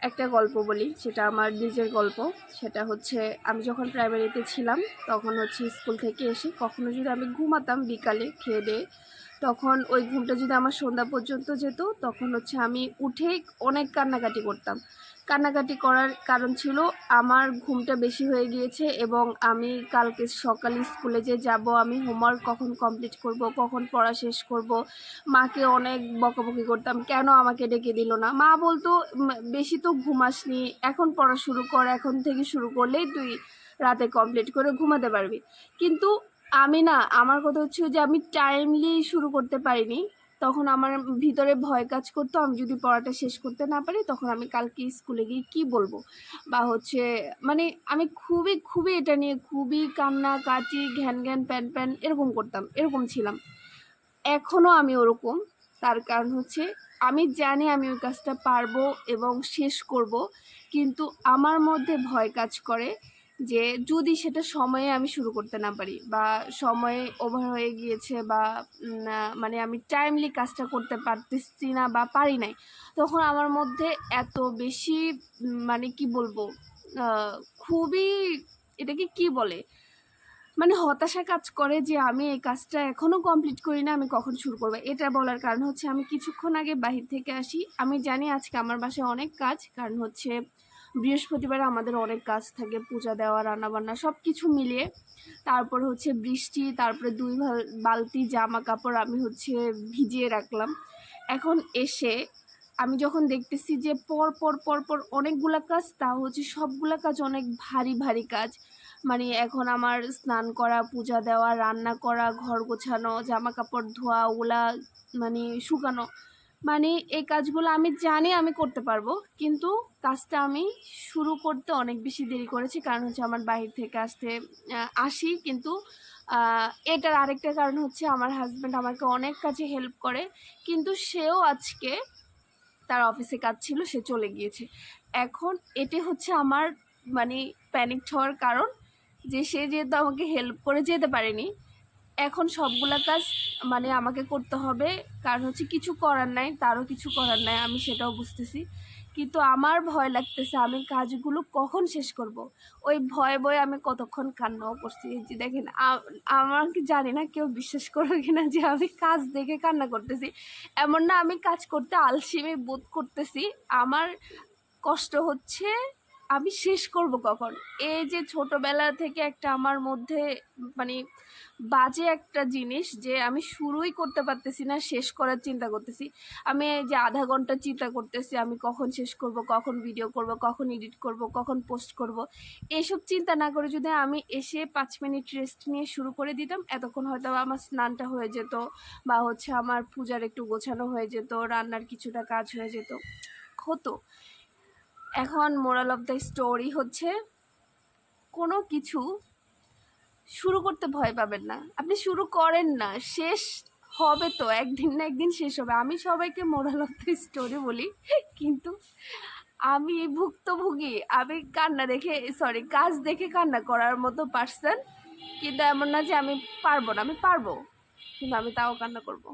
একটা গল্প বলি, সেটা আমার নিজের গল্প। সেটা হচ্ছে আমি যখন প্রাইমারিতে ছিলাম তখন হচ্ছে স্কুল থেকে এসে কখনো যদি আমি ঘুমাতাম বিকালে খেয়ে দেয়ে, তখন ওই ঘুমটা যদি আমার সন্ধ্যা পর্যন্ত যেত, তখন হচ্ছে আমি উঠে অনেক কান্নাকাটি করতাম। কান্নাকাটি করার কারণ ছিল আমার ঘুমটা বেশি হয়ে গিয়েছে এবং আমি কালকে সকালে স্কুলে যে যাব, আমি হোমওয়ার্ক কখন কমপ্লিট করব, কখন পড়া শেষ করব। মাকে অনেক বকাবকি করতাম, কেন আমাকে ডেকে দিল না। মা বলতো, বেশি তো ঘুমাসনি, এখন পড়া শুরু কর, এখন থেকে শুরু করলেই তুই রাতে কমপ্লিট করে ঘুমাতে পারবি। কিন্তু আমি না, আমার কথা হচ্ছে যে আমি টাইমলি শুরু করতে পারিনি। তখন আমার ভিতরে ভয় কাজ করতো, আমি যদি পড়াটা শেষ করতে না পারি তখন আমি কালকে স্কুলে গিয়ে কী বলবো, বা হচ্ছে মানে আমি খুবই খুবই এটা নিয়ে খুবই কান্নাকাটি ঘ্যান ঘ্যান প্যান প্যান এরকম করতাম, এরকম ছিলাম। এখনও আমি ওরকম। তার কারণ হচ্ছে আমি জানি আমি ওই কাজটা পারবো এবং শেষ করব, কিন্তু আমার মধ্যে ভয় কাজ করে যে যদি সেটা সময়ে আমি শুরু করতে না পারি, বা সময়ে ওভার হয়ে গিয়েছে, বা মানে আমি টাইমলি কাজটা করতে পারতেছি না বা পারি নাই, তখন আমার মধ্যে এত বেশি মানে কি বলবো, খুবই, এটাকে কি বলে, মানে হতাশা কাজ করে যে আমি এই কাজটা এখনও কমপ্লিট করি না, আমি কখন শুরু করবো। এটা বলার কারণ হচ্ছে আমি কিছুক্ষণ আগে বাহির থেকে আসি, আমি জানি আজকে আমার বাসায় অনেক কাজ, কারণ হচ্ছে বৃহস্পতিবার আমাদের অনেক কাজ থাকে, পূজা দেওয়া, রান্নাবান্না সব কিছু মিলিয়ে। তারপর হচ্ছে বৃষ্টি, তারপরে 2 বালতি জামা কাপড় আমি হচ্ছে ভিজিয়ে রাখলাম। এখন এসে আমি যখন দেখতেছি যে পর পর পর পর অনেকগুলা কাজ, তা হচ্ছে সবগুলা কাজ অনেক ভারী ভারী কাজ। মানে এখন আমার স্নান করা, পূজা দেওয়া, রান্না করা, ঘর গোছানো, জামা কাপড় ধোয়া, ওগুলা মানে শুকানো, মানে এই কাজগুলো আমি জানি আমি করতে পারবো, কিন্তু কাজটা আমি শুরু করতে অনেক বেশি দেরি করেছি। কারণ হচ্ছে আমার বাহির থেকে আসি, কিন্তু এটার আরেকটা কারণ হচ্ছে আমার হাজব্যান্ড আমাকে অনেক কাজে হেল্প করে, কিন্তু সেও আজকে তার অফিসে কাজ ছিল, সে চলে গিয়েছে। এখন এটি হচ্ছে আমার মানে প্যানিক হওয়ার কারণ, যে সে যেহেতু আমাকে হেল্প করে যেতে পারেনি, এখন সবগুলা কাজ মানে আমাকে করতে হবে। কারণ হচ্ছে কিছু করার নাই, তারও কিছু করার নাই, আমি সেটাও বুঝতেছি। কিন্তু আমার ভয় লাগতেছে আমি কাজগুলো কখন শেষ করব। ওই ভয়ে ভয়ে আমি কতক্ষণ কান্নাও করছি। এই যে দেখেন, আমাকে জানি না কেউ বিশ্বাস করবে কিনা যে আমি কাজ দেখে কান্না করতেছি। এমন না আমি কাজ করতে আলসেমি বোধ করতেছি, আমার কষ্ট হচ্ছে আমি শেষ করব কখন। এই যে ছোটবেলা থেকে একটা আমার মধ্যে মানে বাজে একটা জিনিস, যে আমি শুরুই করতে পারতেছি না, শেষ করার চিন্তা করতেছি। আমি এই যে আধা ঘন্টা চিন্তা করতেছি আমি কখন শেষ করব, কখন ভিডিও করব, কখন এডিট করব, কখন পোস্ট করব। এইসব চিন্তা না করে যদি আমি এসে 5 মিনিট রেস্ট নিয়ে শুরু করে দিতাম, এতক্ষণ হয়তো আমার স্নানটা হয়ে যেত, বা হচ্ছে আমার পূজার একটু গোছানো হয়ে যেত, রান্নার কিছুটা কাজ হয়ে যেত, হতো। এখন মোরাল অফ দ্য স্টোরি হচ্ছে, কোনো কিছু শুরু করতে ভয় পাবেন না, আপনি শুরু করেন না, শেষ হবে তো, একদিন না একদিন শেষ হবে। আমি সবাইকে মোরাল অফ দ্য স্টোরি বলি, কিন্তু আমি ভুক্তভোগী। আমি কান্না দেখে, সরি, কাজ দেখে কান্না করার মতো পার্সন। কিন্তু এমন না যে আমি পারবো না, আমি পারবো, কিন্তু আমি তাও কান্না করব।